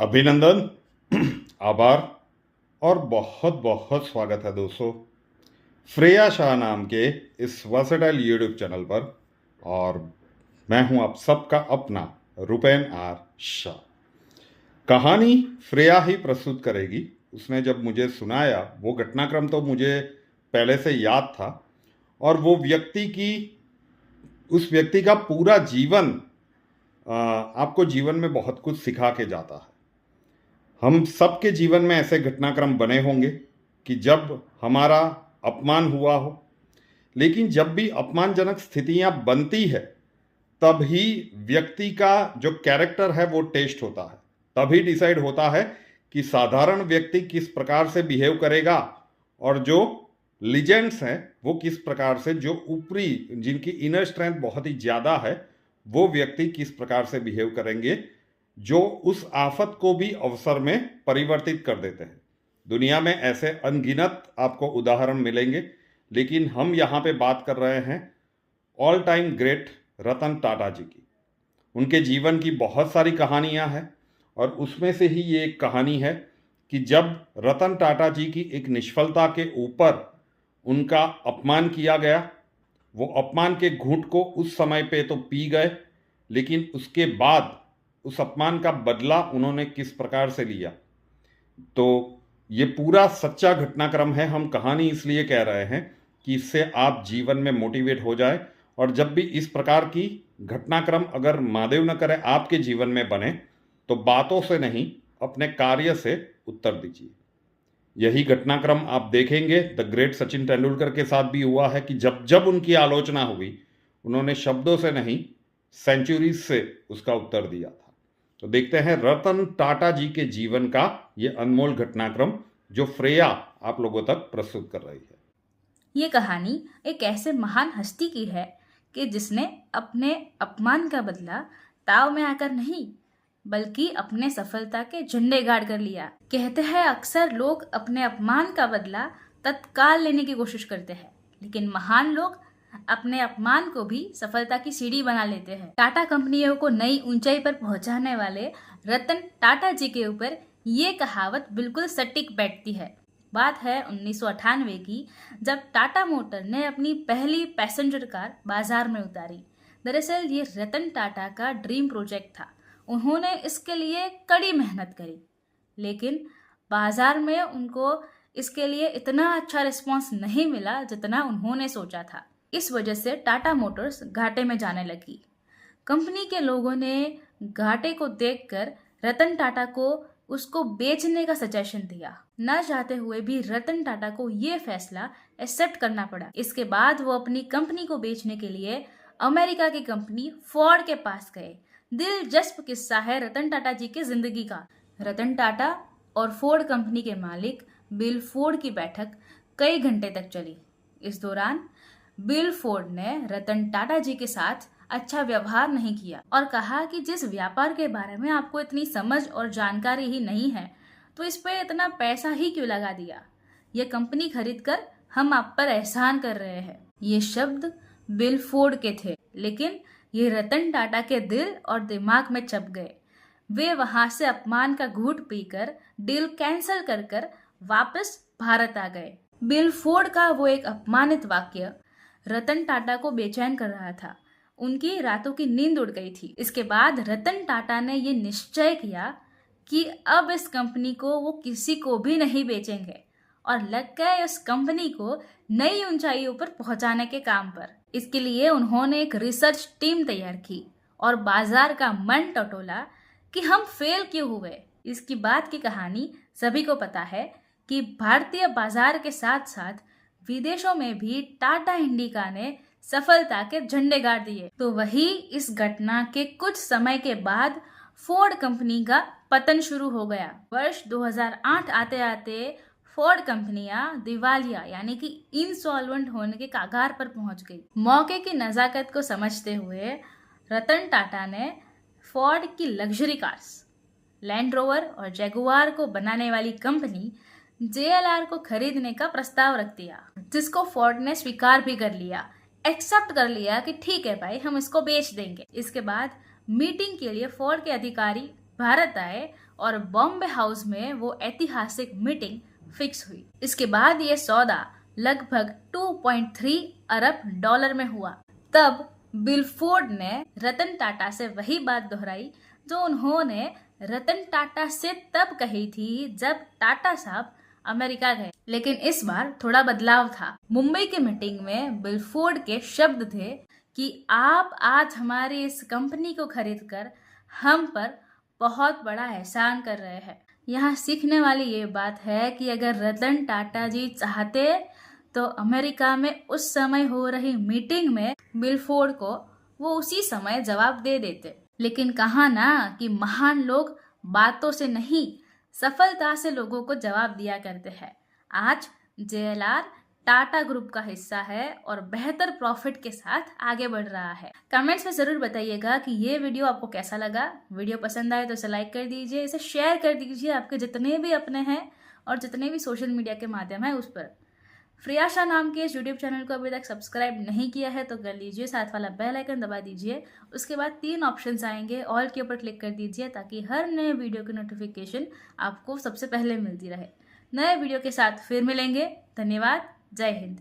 अभिनंदन, आभार और बहुत बहुत स्वागत है दोस्तों श्रेया शाह नाम के इस वर्सेटाइल यूट्यूब चैनल पर। और मैं हूं आप सबका अपना रुपेन आर शाह। कहानी श्रेया ही प्रस्तुत करेगी। उसने जब मुझे सुनाया वो घटनाक्रम तो मुझे पहले से याद था, और वो उस व्यक्ति का पूरा जीवन आपको जीवन में बहुत कुछ सिखा के जाता है। हम सबके जीवन में ऐसे घटनाक्रम बने होंगे कि जब हमारा अपमान हुआ हो, लेकिन जब भी अपमानजनक स्थितियां बनती है तभी व्यक्ति का जो कैरेक्टर है वो टेस्ट होता है। तभी डिसाइड होता है कि साधारण व्यक्ति किस प्रकार से बिहेव करेगा और जो लीजेंड्स हैं वो किस प्रकार से, जो ऊपरी जिनकी इनर स्ट्रेंथ बहुत ही ज़्यादा है, वो व्यक्ति किस प्रकार से बिहेव करेंगे, जो उस आफत को भी अवसर में परिवर्तित कर देते हैं। दुनिया में ऐसे अनगिनत आपको उदाहरण मिलेंगे, लेकिन हम यहाँ पे बात कर रहे हैं all time great Ratan Tata जी की। उनके जीवन की बहुत सारी कहानियाँ हैं और उसमें से ही ये एक कहानी है कि जब रतन टाटा जी की एक निष्फलता के ऊपर उनका अपमान किया गया, वो अपमान के घूंट को उस समय पे तो पी गए, लेकिन उसके बाद उस अपमान का बदला उन्होंने किस प्रकार से लिया। तो ये पूरा सच्चा घटनाक्रम है। हम कहानी इसलिए कह रहे हैं कि इससे आप जीवन में मोटिवेट हो जाए, और जब भी इस प्रकार की घटनाक्रम अगर महादेव न करे आपके जीवन में बने तो बातों से नहीं, अपने कार्य से उत्तर दीजिए। यही घटनाक्रम आप देखेंगे द ग्रेट सचिन तेंदुलकर के साथ भी हुआ है कि जब जब उनकी आलोचना हुई उन्होंने शब्दों से नहीं सेंचुरीज से उसका उत्तर दिया था। तो देखते हैं रतन टाटा जी के जीवन का ये अनमोल घटनाक्रम जो श्रेया आप लोगों तक प्रस्तुत कर रही है। ये कहानी एक ऐसे महान हस्ती की है कि जिसने अपने अपमान का बदला ताव में आकर नहीं, बल्कि अपने सफलता के झंडे गाड़ कर लिया। कहते हैं अक्सर लोग अपने अपमान का बदला तत्काल लेने की कोशिश करते हैं, लेकिन महान लोग अपने अपमान को भी सफलता की सीढ़ी बना लेते हैं। टाटा कंपनियों को नई ऊंचाई पर पहुंचाने वाले रतन टाटा जी के ऊपर ये कहावत बिल्कुल सटीक बैठती है। बात है 1998 की, जब टाटा मोटर ने अपनी पहली पैसेंजर कार बाजार में उतारी। दरअसल ये रतन टाटा का ड्रीम प्रोजेक्ट था। उन्होंने इसके लिए कड़ी मेहनत करी, लेकिन बाजार में उनको इसके लिए इतना अच्छा रिस्पांस नहीं मिला जितना उन्होंने सोचा था। इस वजह से टाटा मोटर्स घाटे में जाने लगी। कंपनी के लोगों ने घाटे को देखकर रतन टाटा को उसको बेचने का सजेशन दिया। न चाहते हुए भी रतन टाटा को ये फैसला एक्सेप्ट करना पड़ा। इसके बाद वो अपनी कंपनी को बेचने के लिए अमेरिका की कंपनी फोर्ड के पास गए। दिलचस्प किस्सा है रतन टाटा जी की जिंदगी का। रतन टाटा और फोर्ड कंपनी के मालिक बिल फोर्ड की बैठक कई घंटे तक चली। इस दौरान बिल फोर्ड ने रतन टाटा जी के साथ अच्छा व्यवहार नहीं किया और कहा कि जिस व्यापार के बारे में आपको इतनी समझ और जानकारी ही नहीं है, तो इस पे इतना पैसा ही क्यों लगा दिया। ये कंपनी खरीदकर हम आप पर एहसान कर रहे हैं। ये शब्द बिल फोर्ड के थे, लेकिन ये रतन टाटा के दिल और दिमाग में छप गए। वे वहां से अपमान का घूंट पीकर डील कैंसिल कर वापस भारत आ गए। बिल फोर्ड का वो एक अपमानित वाक्य रतन टाटा को बेचैन कर रहा था। उनकी रातों की नींद उड़ गई थी। इसके बाद रतन टाटा ने ये निश्चय किया कि अब इस कंपनी को वो किसी को भी नहीं बेचेंगे, और लग गए उस कंपनी को नई ऊंचाइयों पर पहुंचाने के काम पर। इसके लिए उन्होंने एक रिसर्च टीम तैयार की और बाजार का मन टटोला कि हम फेल क्यों हुए। इसकी बात की कहानी सभी को पता है कि भारतीय बाजार के साथ साथ विदेशों में भी टाटा इंडिका ने सफलता के झंडे गाड़ दिए। तो वही इस घटना के कुछ समय के बाद फोर्ड कंपनी का पतन शुरू हो गया। वर्ष 2008 आते आते फोर्ड कंपनियां दिवालिया यानी कि इंसॉल्वेंट होने के कगार पर पहुंच गई। मौके की नजाकत को समझते हुए रतन टाटा ने फोर्ड की लग्जरी कार्स लैंड रोवर और जैगुआर को बनाने वाली कंपनी JLR को खरीदने का प्रस्ताव रख दिया, जिसको फोर्ड ने स्वीकार भी कर लिया, एक्सेप्ट कर लिया कि ठीक है भाई, हम इसको बेच देंगे। इसके बाद मीटिंग के लिए फोर्ड के अधिकारी भारत आए और बॉम्बे हाउस में वो ऐतिहासिक मीटिंग फिक्स हुई। इसके बाद ये सौदा लगभग 2.3 अरब डॉलर में हुआ। तब बिल फोर्ड ने रतन टाटा से वही बात दोहराई जो उन्होंने रतन टाटा से तब कही थी जब टाटा साहब अमेरिका गए, लेकिन इस बार थोड़ा बदलाव था। मुंबई की मीटिंग में बिल फोर्ड के शब्द थे कि आप आज हमारी इस कंपनी को खरीदकर हम पर बहुत बड़ा एहसान कर रहे हैं। यहाँ सीखने वाली ये बात है कि अगर रतन टाटा जी चाहते तो अमेरिका में उस समय हो रही मीटिंग में बिल फोर्ड को वो उसी समय जवाब दे देते। लेकिन कहा ना कि महान लोग बातों से नहीं, सफलता से लोगों को जवाब दिया करते हैं। आज JLR टाटा ग्रुप का हिस्सा है और बेहतर प्रॉफिट के साथ आगे बढ़ रहा है। कमेंट्स में जरूर बताइएगा कि ये वीडियो आपको कैसा लगा। वीडियो पसंद आए तो इसे लाइक कर दीजिए, इसे शेयर कर दीजिए आपके जितने भी अपने हैं और जितने भी सोशल मीडिया के माध्यम है उस पर। फ्रियाशा नाम के इस यूट्यूब चैनल को अभी तक सब्सक्राइब नहीं किया है तो कर लीजिए, साथ वाला बेल आइकन दबा दीजिए। उसके बाद 3 ऑप्शंस आएंगे, ऑल के ऊपर क्लिक कर दीजिए ताकि हर नए वीडियो की नोटिफिकेशन आपको सबसे पहले मिलती रहे। नए वीडियो के साथ फिर मिलेंगे। धन्यवाद। जय हिंद।